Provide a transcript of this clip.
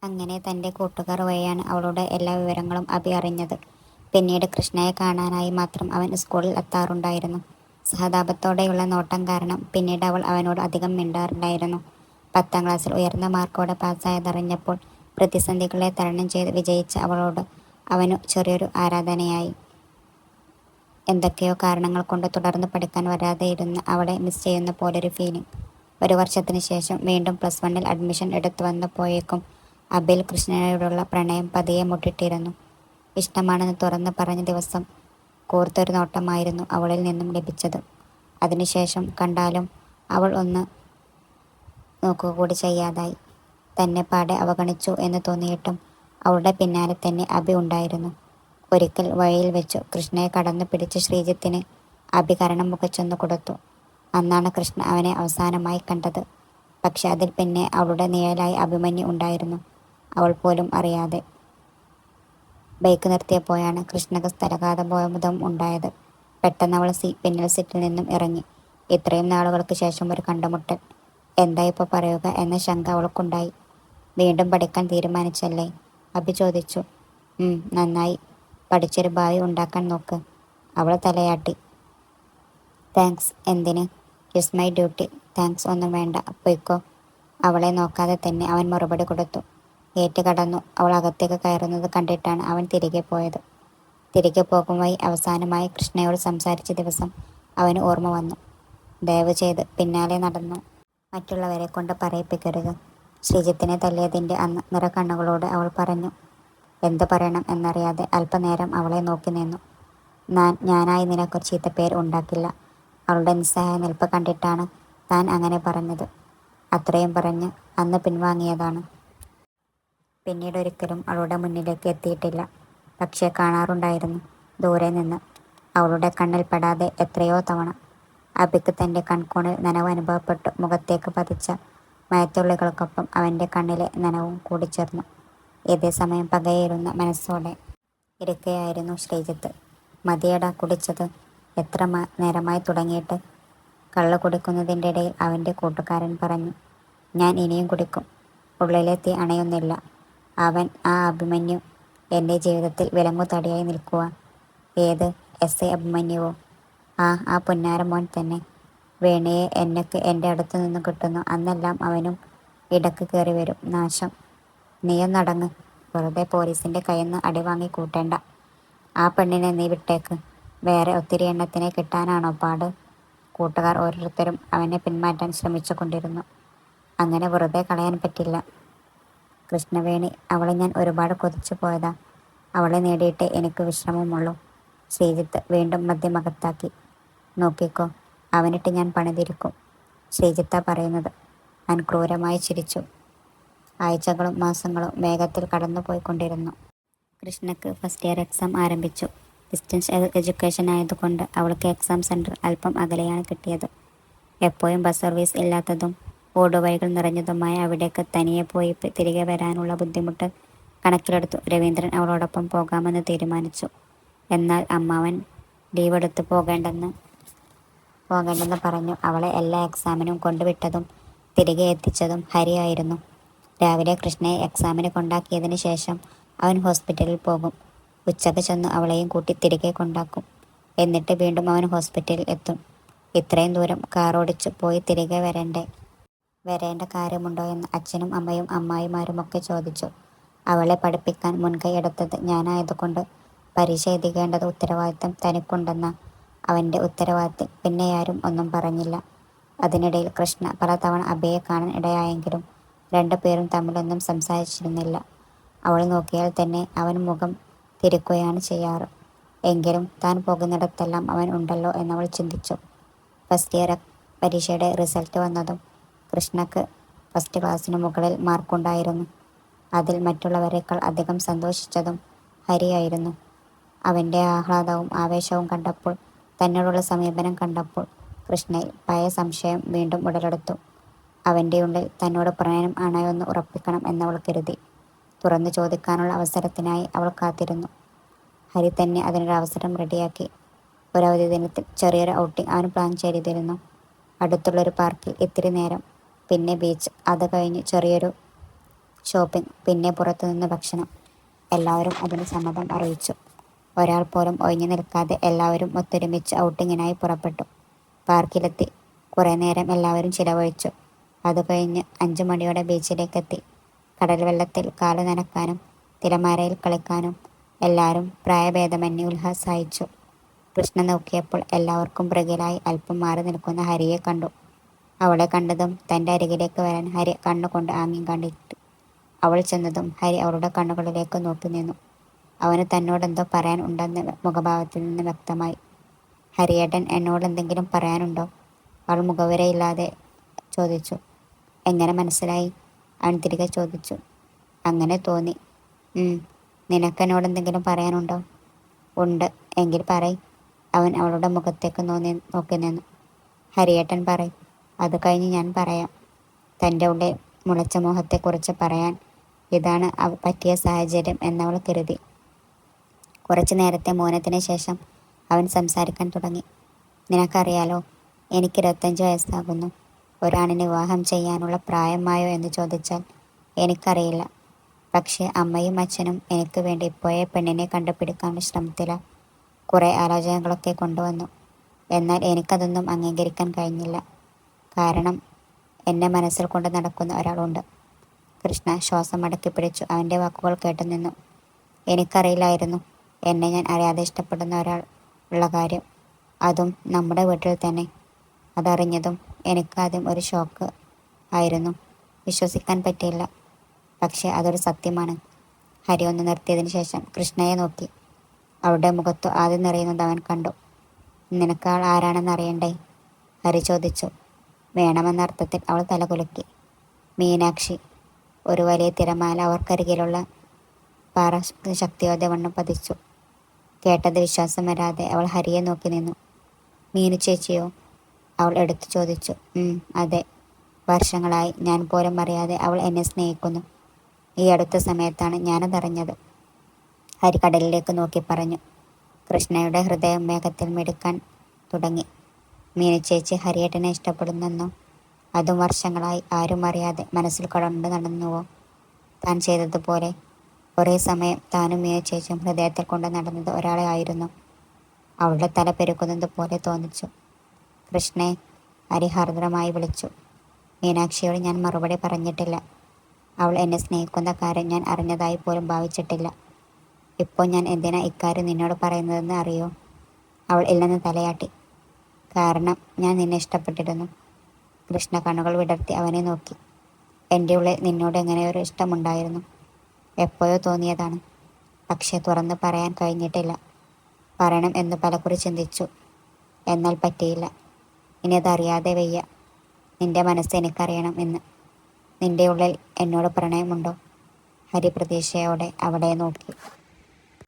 അങ്ങനെ തൻ്റെ കൂട്ടുകാർ വഴിയാണ് അവളുടെ എല്ലാ വിവരങ്ങളും അഭി അറിഞ്ഞത്. പിന്നീട് കൃഷ്ണയെ കാണാനായി മാത്രം അവൻ സ്കൂളിൽ എത്താറുണ്ടായിരുന്നു. സഹതാപത്തോടെയുള്ള നോട്ടം കാരണം പിന്നീട് അവൾ അവനോട് അധികം മിണ്ടാറില്ലായിരുന്നു. 10ാം ക്ലാസ്സിൽ ഉയർന്ന മാർക്കോടെ പാസ്സായതറിഞ്ഞപ്പോൾ പ്രതിസന്ധികളെ തരണം ചെയ്ത് വിജയിച്ച അവളോട് അവനു ചെറിയൊരു ആരാധനയായി. എന്തൊക്കെയോ കാരണങ്ങൾ കൊണ്ട് തുടർന്ന് പഠിക്കാൻ വരാതെ ഇരുന്ന അവളെ മിസ് ചെയ്യുന്ന പോലൊരു ഫീലിംഗ്. 1 വർഷത്തിന് ശേഷം വീണ്ടും +1-ൽ അഡ്മിഷൻ എടുത്തു വന്നപ്പോഴേക്കും അഭിൽ കൃഷ്ണയോടുള്ള പ്രണയം പതിയെ മുട്ടിട്ടിരുന്നു. ഇഷ്ടമാണെന്ന് തുറന്ന് പറഞ്ഞ ദിവസം കൂർത്തൊരു നോട്ടമായിരുന്നു അവളിൽ നിന്നും ലഭിച്ചത്. അതിനുശേഷം കണ്ടാലും അവൾ ഒന്ന് നോക്കുക കൂടി ചെയ്യാതായി. തന്നെ പാടെ അവഗണിച്ചു എന്ന് തോന്നിയിട്ടും അവളുടെ പിന്നാലെ തന്നെ അഭി ഉണ്ടായിരുന്നു. ഒരിക്കൽ വഴിയിൽ വെച്ചു കൃഷ്ണയെ കടന്നു പിടിച്ച് ശ്രീജിത്തിന് അഭി കരണം മുഖച്ചൊന്നു കൊടുത്തു. അന്നാണ് കൃഷ്ണ അവനെ അവസാനമായി കണ്ടത്. പക്ഷെ അതിൽ പിന്നെ അവളുടെ നിഴലായി അഭിമന്യു ഉണ്ടായിരുന്നു, അവൾ പോലും അറിയാതെ. ബൈക്ക് നിർത്തിയപ്പോഴാണ് കൃഷ്ണക്ക് സ്ഥലഘാതബോധം ഉണ്ടായത്. പെട്ടെന്ന് അവൾ പിന്നിൽ സീറ്റിൽ നിന്നും ഇറങ്ങി. ഇത്രയും നാളുകൾക്ക് ശേഷം ഒരു കണ്ടുമുട്ടൽ. എന്താ ഇപ്പോൾ പറയുക എന്ന ശങ്ക അവൾക്കുണ്ടായി. വീണ്ടും പഠിക്കാൻ തീരുമാനിച്ചല്ലേ? അഭി ചോദിച്ചു. നന്നായി. പഠിച്ചൊരു ഭാവി ഉണ്ടാക്കാൻ നോക്ക്. അവൾ തലയാട്ടി. താങ്ക്സ്. എന്തിന്? It's my duty. താങ്ക്സ് ഒന്നും വേണ്ട, പൊയ്ക്കോ. അവളെ നോക്കാതെ തന്നെ അവൻ മറുപടി കൊടുത്തു. ഗേറ്റ് കടന്നു അവൾ അകത്തേക്ക് കയറുന്നത് കണ്ടിട്ടാണ് അവൻ തിരികെ പോയത്. തിരികെ പോകും വഴി അവസാനമായി കൃഷ്ണയോട് സംസാരിച്ച ദിവസം അവന് ഓർമ്മ വന്നു. ദയവ് ചെയ്ത് പിന്നാലെ നടന്നു മറ്റുള്ളവരെ കൊണ്ട് പറയിപ്പിക്കരുത്. ശ്രീജിത്തിനെ തല്ലിയതിൻ്റെ അന്ന് നിറകണ്ണുകളോട് അവൾ പറഞ്ഞു. എന്തു പറയണം എന്നറിയാതെ അല്പനേരം അവളെ നോക്കി നിന്നു. ഞാനായി നിനക്കൊരു ചീത്തപ്പേര് ഉണ്ടാക്കില്ല. അവളുടെ നിസ്സഹായ നിൽപ്പ് കണ്ടിട്ടാണ് താൻ അങ്ങനെ പറഞ്ഞത്. അത്രയും പറഞ്ഞ് അന്ന് പിൻവാങ്ങിയതാണ്. പിന്നീട് ഒരിക്കലും അവളുടെ മുന്നിലേക്ക് എത്തിയിട്ടില്ല. പക്ഷേ കാണാറുണ്ടായിരുന്നു ദൂരെ നിന്ന്. അവളുടെ കണ്ണിൽ പെടാതെ എത്രയോ തവണ. അഭിക്ക് തൻ്റെ കൺകോണിൽ നനവ് അനുഭവപ്പെട്ടു. മുഖത്തേക്ക് പതിച്ച മഴത്തുള്ളികൾക്കൊപ്പം അവൻ്റെ കണ്ണിലെ നനവും കൂടിച്ചേർന്നു. ഇതേ സമയം പകയിരുന്ന മനസ്സോടെ ഇരിക്കുകയായിരുന്നു ശ്രീജിത്ത്. മതിയടാ കുടിച്ചത്. എത്ര നേരമായി തുടങ്ങിയിട്ട്? കള്ള് കുടിക്കുന്നതിൻ്റെ ഇടയിൽ അവൻ്റെ കൂട്ടുകാരൻ പറഞ്ഞു. ഞാൻ ഇനിയും കുടിക്കും. ഉള്ളിലെ തീ അണയുന്നില്ല. അവൻ, ആ അഭിമന്യു, എൻ്റെ ജീവിതത്തിൽ വിലങ്ങുതടിയായി നിൽക്കുക. ഏത്? SI അഭിമന്യുവോ? ആ പുന്നാര മോൻ തന്നെ. വേണിയെ എന്നൊക്കെ എൻ്റെ അടുത്ത് നിന്ന് കിട്ടുന്നു അന്നെല്ലാം അവനും ഇടക്ക് കയറി വരും. നാശം. നീയൊന്നടങ്ങ്. വെറുതെ പോലീസിൻ്റെ കയ്യിന്ന് അടി വാങ്ങി കൂട്ടേണ്ട. ആ പെണ്ണിനെ നീ വിട്ടേക്ക്. വേറെ ഒത്തിരി എണ്ണത്തിനെ കിട്ടാനാണോ പാട്? കൂട്ടുകാർ ഓരോരുത്തരും അവനെ പിന്മാറ്റാൻ ശ്രമിച്ചു കൊണ്ടിരുന്നു. അങ്ങനെ വെറുതെ കളയാൻ പറ്റില്ല കൃഷ്ണവേണി. അവളെ ഞാൻ ഒരുപാട് കൊതിച്ചു പോയതാ. അവളെ നേടിയിട്ടേ എനിക്ക് വിശ്രമമുള്ളൂ. ശ്രീജിത്ത് വീണ്ടും മദ്യമകത്താക്കി. നോക്കിക്കോ, അവനിട്ട് ഞാൻ പണിതിരിക്കും. ശ്രീജിത്ത പറയുന്നത്. ഞാൻ ക്രൂരമായി ചിരിച്ചു. ആഴ്ചകളും മാസങ്ങളും വേഗത്തിൽ കടന്നുപോയിക്കൊണ്ടിരുന്നു. കൃഷ്ണക്ക് ഫസ്റ്റ് ഇയർ എക്സാം ആരംഭിച്ചു. ഡിസ്റ്റൻസ് എഡ്യൂക്കേഷൻ ആയതുകൊണ്ട് അവൾക്ക് എക്സാം സെൻറ്റർ അല്പം അകലെയാണ് കിട്ടിയത്. എപ്പോഴും ബസ് സർവീസ് ഇല്ലാത്തതും ഓടുവഴികൾ നിറഞ്ഞതുമായ അവിടേക്ക് തനിയെ പോയി തിരികെ വരാനുള്ള ബുദ്ധിമുട്ട് കണക്കിലെടുത്തു രവീന്ദ്രൻ അവളോടൊപ്പം പോകാമെന്ന് തീരുമാനിച്ചു. എന്നാൽ അമ്മാവൻ ലീവെടുത്ത് പോകേണ്ടെന്ന് പറഞ്ഞു. അവളെ എല്ലാ എക്സാമിനും കൊണ്ടുവിട്ടതും തിരികെ എത്തിച്ചതും ഹരിയായിരുന്നു. രാവിലെ കൃഷ്ണയെ എക്സാമിന് കൊണ്ടാക്കിയതിന് ശേഷം അവൻ ഹോസ്പിറ്റലിൽ പോകും. ഉച്ചക്ക് ചെന്ന് അവളെയും കൂട്ടി തിരികെ കൊണ്ടാക്കും. എന്നിട്ട് വീണ്ടും അവൻ ഹോസ്പിറ്റലിൽ എത്തും. ഇത്രയും ദൂരം കാറോടിച്ചു പോയി തിരികെ വരേണ്ട കാര്യമുണ്ടോ എന്ന് അച്ഛനും അമ്മയും അമ്മായിമാരുമൊക്കെ ചോദിച്ചു. അവളെ പഠിപ്പിക്കാൻ മുൻകൈ എടുത്തത് ഞാനായതുകൊണ്ട് പരീക്ഷ എഴുതിക്കേണ്ടത് ഉത്തരവാദിത്തം തനിക്കുണ്ടെന്ന അവൻ്റെ ഉത്തരവാദിത്തം പിന്നെയാരും ഒന്നും പറഞ്ഞില്ല. അതിനിടയിൽ കൃഷ്ണ പലതവണ അഭയെ കാണാൻ ഇടയായെങ്കിലും രണ്ടുപേരും തമ്മിലൊന്നും സംസാരിച്ചിരുന്നില്ല. അവൾ നോക്കിയാൽ തന്നെ അവൻ മുഖം തിരിക്കുകയാണ് ചെയ്യാറ്. എങ്കിലും താൻ പോകുന്നിടത്തെല്ലാം അവൻ ഉണ്ടല്ലോ എന്നവൾ ചിന്തിച്ചു. ഫസ്റ്റ് ഇയർ പരീക്ഷയുടെ റിസൾട്ട് വന്നതും കൃഷ്ണക്ക് ഫസ്റ്റ് ക്ലാസ്സിന് മുകളിൽ മാർക്കുണ്ടായിരുന്നു. അതിൽ മറ്റുള്ളവരെക്കാൾ അധികം സന്തോഷിച്ചതും ഹരിയായിരുന്നു. അവൻ്റെ ആഹ്ലാദവും ആവേശവും കണ്ടപ്പോൾ, തന്നോടുള്ള സമീപനം കണ്ടപ്പോൾ കൃഷ്ണയിൽ പഴയ സംശയം വീണ്ടും ഉടലെടുത്തു. അവൻ്റെ ഉള്ളിൽ തന്നോട് പ്രണയം ആണോയെന്ന് ഉറപ്പിക്കണം എന്നവൾ കരുതി. തുറന്നു ചോദിക്കാനുള്ള അവസരത്തിനായി അവൾ കാത്തിരുന്നു. ഹരി തന്നെ അതിനൊരു അവസരം റെഡിയാക്കി. ഒരവധി ദിനത്തിൽ ചെറിയൊരു ഔട്ടിംഗ് അവൻ പ്ലാൻ ചെയ്തിരുന്നു. അടുത്തുള്ളൊരു പാർക്കിൽ ഇത്തിരി നേരം, പിന്നെ ബീച്ച്, അത് കഴിഞ്ഞ് ചെറിയൊരു ഷോപ്പിംഗ്, പിന്നെ പുറത്തുനിന്ന് ഭക്ഷണം. എല്ലാവരും അതിന് സമ്മതം അറിയിച്ചു. ഒരാൾ പോലും ഒഴിഞ്ഞു നിൽക്കാതെ എല്ലാവരും ഒത്തൊരുമിച്ച് ഔട്ടിങ്ങിനായി പുറപ്പെട്ടു. പാർക്കിലെത്തി കുറേ നേരം എല്ലാവരും ചിലവഴിച്ചു. അത് കഴിഞ്ഞ് 5 മണിയോടെ ബീച്ചിലേക്കെത്തി. കടൽ വെള്ളത്തിൽ കാലു നനക്കാനും തിരമാലയിൽ കളിക്കാനും എല്ലാവരും പ്രായഭേദമന്യേ ഉത്സാഹിച്ചു. കൃഷ്ണ നോക്കിയപ്പോൾ എല്ലാവർക്കും പുറകിലായി അല്പം മാറി നിൽക്കുന്ന ഹരിയെ കണ്ടു. അവളെ കണ്ടതും തൻ്റെ അരികിലേക്ക് വരാൻ ഹരി കണ്ണുകൊണ്ട് ആംഗ്യം കാണിച്ചു. അവൾ ചെന്നതും ഹരി അവളുടെ കണ്ണുകളിലേക്ക് നോക്കി നിന്നു. അവന് തന്നോടെന്തോ പറയാൻ ഉണ്ടെന്ന് മുഖഭാവത്തിൽ നിന്ന് വ്യക്തമായി. ഹരിയേട്ടൻ എന്നോട് എന്തെങ്കിലും പറയാനുണ്ടോ? അവൾ മുഖവുരയില്ലാതെ ചോദിച്ചു. എങ്ങനെ മനസ്സിലായി? അവൻ തിരികെ ചോദിച്ചു. അങ്ങനെ തോന്നി. നിനക്കെന്നോട് എന്തെങ്കിലും പറയാനുണ്ടോ? ഉണ്ട്, എങ്കിൽ പറയ്. അവൻ അവളുടെ മുഖത്തേക്ക് നോക്കി നിന്നു. ഹരിയേട്ടൻ പറയും, അത് കഴിഞ്ഞ് ഞാൻ പറയാം. തൻ്റെ ഉള്ളിൽ മുളച്ച മോഹത്തെക്കുറിച്ച് പറയാൻ ഇതാണ് പറ്റിയ സാഹചര്യം എന്നവൾ കരുതി. കുറച്ചു നേരത്തെ മൗനത്തിന് ശേഷം അവൻ സംസാരിക്കാൻ തുടങ്ങി. നിനക്കറിയാലോ, എനിക്ക് 25 വയസ്സാകുന്നു. ഒരാണിനെ വിവാഹം ചെയ്യാനുള്ള പ്രായമായോ എന്ന് ചോദിച്ചാൽ എനിക്കറിയില്ല. പക്ഷേ അമ്മയും അച്ഛനും എനിക്ക് വേണ്ടി ഇപ്പോഴേ പെണ്ണിനെ കണ്ടുപിടിക്കാനുള്ള ശ്രമത്തിലാണ്. കുറേ ആലോചനകളൊക്കെ കൊണ്ടുവന്നു. എന്നാൽ എനിക്കതൊന്നും അംഗീകരിക്കാൻ കഴിഞ്ഞില്ല. കാരണം എന്നെ മനസ്സിൽ കൊണ്ട് നടക്കുന്ന ഒരാളുണ്ട്. കൃഷ്ണ ശ്വാസം അടക്കി പിടിച്ചു. അവൻ്റെ വാക്കുകൾ കേട്ടു നിന്നു. എനിക്കറിയില്ലായിരുന്നു എന്നെ ഞാൻ അറിയാതെ ഇഷ്ടപ്പെടുന്ന ഒരാൾ ഉള്ള കാര്യം, അതും നമ്മുടെ വീട്ടിൽ തന്നെ. അതറിഞ്ഞതും എനിക്കാദ്യം ഒരു ഷോക്ക് ആയിരുന്നു. വിശ്വസിക്കാൻ പറ്റിയില്ല. പക്ഷേ അതൊരു സത്യമാണ്. ഹരി ഒന്ന് നിർത്തിയതിന് ശേഷം കൃഷ്ണയെ നോക്കി. അവളുടെ മുഖത്തു ആദ്യം നിറയുന്നത് അവൻ കണ്ടു. നിനക്കാൾ ആരാണെന്ന് അറിയണ്ടേ? ഹരി ചോദിച്ചു. വേണമെന്ന അർത്ഥത്തിൽ അവൾ തലകുലുക്കി. മീനാക്ഷി. ഒരു വലിയ തിരമാല അവർക്കരികിലുള്ള പാറ ശക്തിയോടെ വണ്ണം പതിച്ചു. കേട്ടത് വിശ്വാസം വരാതെ അവൾ ഹരിയെ നോക്കി നിന്നു. മീനു ചേച്ചിയോ? അവൾ എടുത്തു ചോദിച്ചു. അതെ. വർഷങ്ങളായി ഞാൻ പോലും അറിയാതെ അവൾ എന്നെ സ്നേഹിക്കുന്നു. ഈ അടുത്ത സമയത്താണ് ഞാനതറിഞ്ഞത്. ഹരി കടലിലേക്ക് നോക്കി പറഞ്ഞു. കൃഷ്ണയുടെ ഹൃദയം വേഗത്തിൽ മിടുക്കാൻ തുടങ്ങി. മീനു ചേച്ചി ഹരിയേട്ടനെ ഇഷ്ടപ്പെടുന്നെന്നോ? അതും വർഷങ്ങളായി ആരും അറിയാതെ മനസ്സിൽ കൊണ്ട് നടന്നുവോ? താൻ ചെയ്തതുപോലെ ഒരേ സമയം താനും മീനു ചേച്ചിയും ഹൃദയത്തിൽ കൊണ്ട് നടന്നത് ഒരാളെ ആയിരുന്നു. അവളുടെ തല പെരുക്കുന്നത് പോലെ തോന്നിച്ചു. കൃഷ്ണയെ ഹരി ഹാർദ്രമായി വിളിച്ചു. മീനാക്ഷിയോട് ഞാൻ മറുപടി പറഞ്ഞിട്ടില്ല. അവൾ എന്നെ സ്നേഹിക്കുന്ന കാര്യം ഞാൻ അറിഞ്ഞതായി പോലും ഭാവിച്ചിട്ടില്ല. ഇപ്പോൾ ഞാൻ എന്തിനാ ഇക്കാര്യം നിന്നോട് പറയുന്നതെന്ന് അറിയോ? അവൾ ഇല്ലെന്ന് തലയാട്ടി. കാരണം ഞാൻ നിന്നെ ഇഷ്ടപ്പെട്ടിരുന്നു. കൃഷ്ണ കണ്ണുകൾ വിടർത്തി അവനെ നോക്കി. എൻ്റെ ഉള്ളിൽ നിന്നോട് എങ്ങനെയൊരു ഇഷ്ടമുണ്ടായിരുന്നു. എപ്പോഴോ തോന്നിയതാണ്. പക്ഷേ തുറന്ന് പറയാൻ കഴിഞ്ഞിട്ടില്ല. പറയണം എന്ന് പലകുറി ചിന്തിച്ചു. എന്നാൽ പറ്റിയില്ല. ഇനി അതറിയാതെ വയ്യ. നിന്റെ മനസ്സ് എനിക്കറിയണം എന്ന്. നിന്റെ ഉള്ളിൽ എന്നോട് പ്രണയമുണ്ടോ? ഹരി പ്രതീക്ഷയോടെ അവളെ നോക്കി.